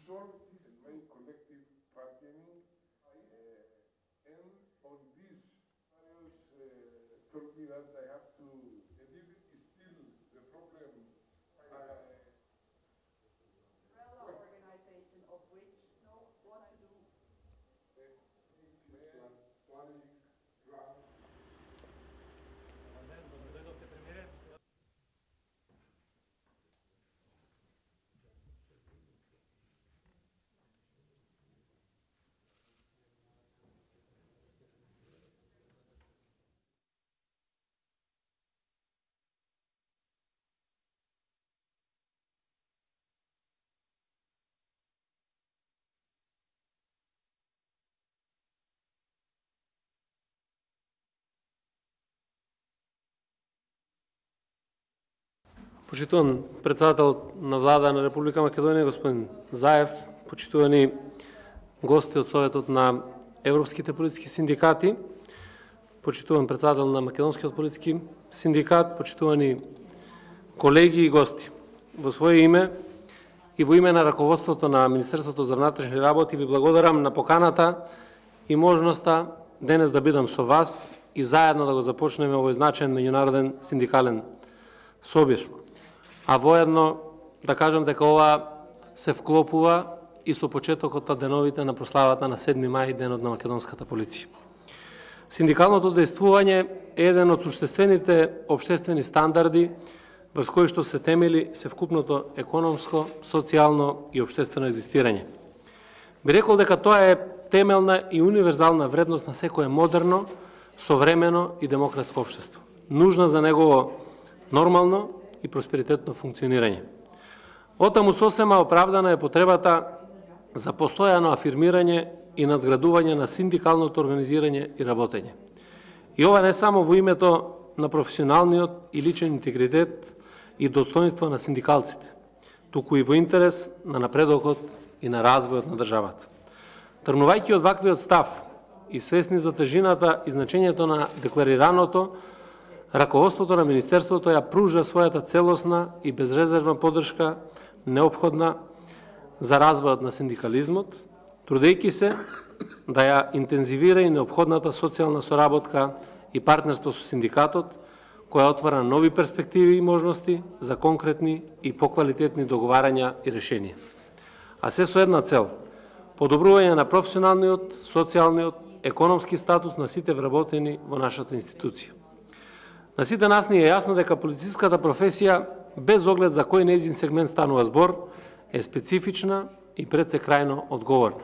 resolve this by collective bargaining. And on this, told me that I have to, and if it is still the problem. Organization of which what to do. Почитуван председател на влада на Република Македонија, господин Заев, почитувани гости од Советот на Европските политички синдикати, почитуван председател на Македонскиот политички синдикат, почитувани колеги и гости. Во свое име и во име на раководството на Министерството за внатрешни работи ви благодарам на поканата и можноста денес да бидам со вас и заедно да го започнеме овој значаен меѓународен синдикален собир. А воедно да кажам дека ова се вклопува и со почетокот на деновите на прославата на 7 мај, денот на македонската полиција. Синдикалното дејствување е еден од суштествените општествени стандарди врз кои што се темели севкупното економско, социјално и општествено екзистирање. Би рекол дека тоа е темелна и универзална вредност на секое модерно, современо и демократско општество, нужна за негово нормално и просперитетно функционирање. Отаму сосема оправдана е потребата за постојано афирмирање и надградување на синдикалното организирање и работење. И ова не само во името на професионалниот и личен интегритет и достоинство на синдикалците, туку и во интерес на напредокот и на развојот на државата. Тргнувајќи од ваквиот став и свесни за тежината и значењето на декларираното, раководството на Министерството ја пружа својата целосна и безрезервна поддршка неопходна за развојот на синдикализмот, трудејќи се да ја интензивира и неопходната социјална соработка и партнерство со синдикатот, која отвара нови перспективи и можности за конкретни и поквалитетни договарања и решенија. А се со една цел – подобрување на професионалниот, социјалниот, економски статус на сите вработени во нашата институција. На сите нас ни е јасно дека полициската професија, без оглед за кој нејзин сегмент станува збор, е специфична и пред се крајно одговорна.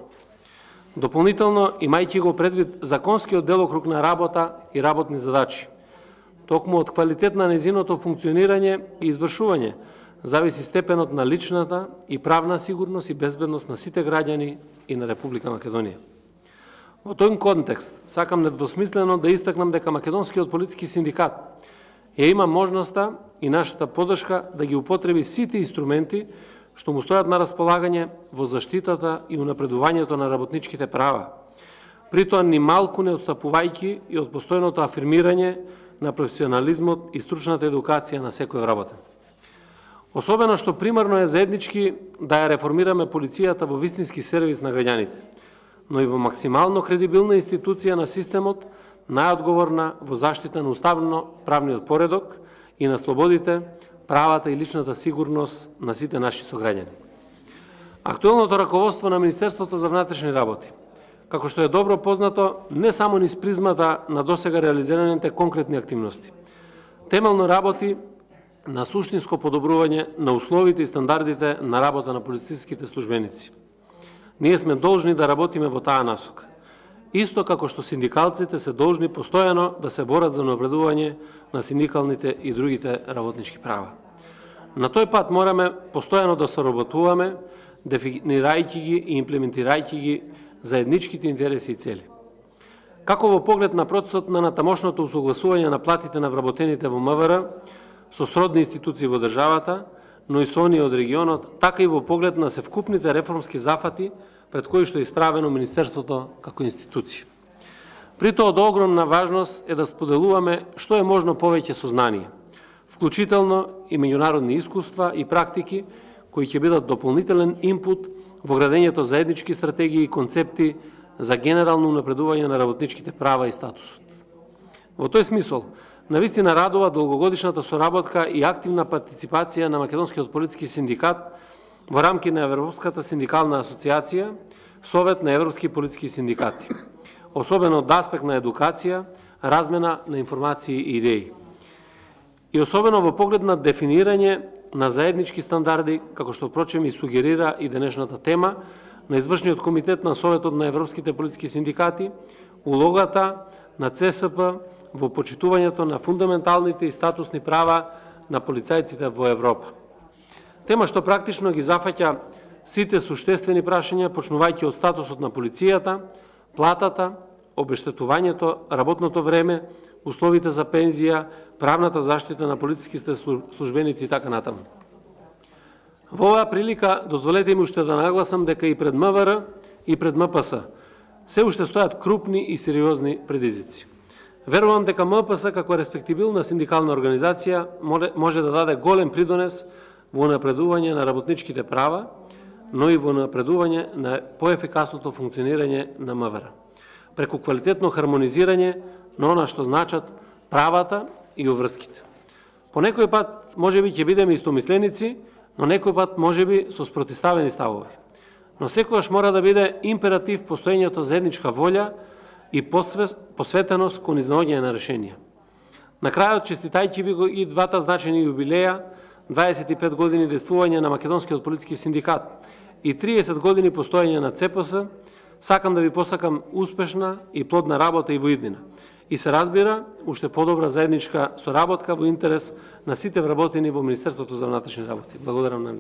Дополнително, имајќи го предвид законскиот делокруг на работа и работни задачи, токму од квалитет на нејзиното функционирање и извршување зависи степенот на личната и правна сигурност и безбедност на сите граѓани и на Република Македонија. Во тој контекст сакам недвосмислено да истакнам дека Македонскиот политички синдикат ја има можноста и нашата поддршка да ги употреби сите инструменти што му стојат на располагање во заштитата и унапредувањето на работничките права, при тоа ни малку не отстапувајќи и од постојното афирмирање на професионализмот и стручната едукација на секој вработен. Особено што примарно е заеднички да ја реформираме полицијата во вистински сервис на граѓаните, но и во максимално кредибилна институција на системот, најодговорна во заштита на уставно-правниот поредок и на слободите, правата и личната сигурност на сите наши сограѓани. Актуелното раководство на Министерството за внатрешни работи, како што е добро познато, не само низ призмата на досега реализираните конкретни активности, темелно работи на суштинско подобрување на условите и стандардите на работа на полициските службеници. Ние сме должни да работиме во таа насока. Исто како што синдикалците се должни постојано да се борат за напредување на синдикалните и другите работнички права. На тој пат мораме постојано да соработуваме, дефинирајќи ги и имплементирајќи ги заедничките интереси и цели. Како во поглед на процесот на натамошното усогласување на платите на вработените во МВР со сродни институции во државата, но и со оние од регионот, така и во поглед на севкупните реформски зафати пред кои што е исправено Министерството како институција. При тоа од огромна важност е да споделуваме што е можно повеќе со знание, вклучително и меѓународни искуства и практики кои ќе бидат дополнителен инпут во градењето заеднички стратегии и концепти за генерално унапредување на работничките права и статусот. Во тој смисол, навистина радува долгогодишната соработка и активна партиципација на Македонскиот политички синдикат во рамки на Европската синдикална асоциација, Совет на европски политички синдикати, особено од аспект на едукација, размена на информации и идеи. И особено во поглед на дефинирање на заеднички стандарди, како што впрочем и сугерира и денешната тема, на извршниот комитет на Советот на европските политички синдикати, улогата на ЦСП во почитувањето на фундаменталните и статусни права на полицајците во Европа. Тема што практично ги зафаќа сите суштествени прашања, почнувајќи од статусот на полицијата, платата, обештетувањето, работното време, условите за пензија, правната заштита на полициските службеници и така натаму. Во оваа прилика, дозволете ми уште да нагласам дека и пред МВР и пред МПС се уште стојат крупни и сериозни предизвици. Верувам дека МПС како респектибилна синдикална организација може да даде голем придонес во напредување на работничките права, но и во напредување на поефикасното функционирање на МВР, преку квалитетно хармонизирање на она што значат правата и обврските. По некој пат можеби ќе бидеме истомисленици, но некој пат можеби со спротивставени ставови. Но секогаш мора да биде императив постоењето заедничка волја и посветеност кон изнаоѓање на решенија. На крајот, честитајќи ви го и двата значајни јубилеја, 25 години действување на Македонскиот политички синдикат и 30 години постоење на ЦПС, сакам да ви посакам успешна и плодна работа и во иднина. И се разбира, уште подобра заедничка соработка во интерес на сите вработени во Министерството за внатрешни работи. Благодарам на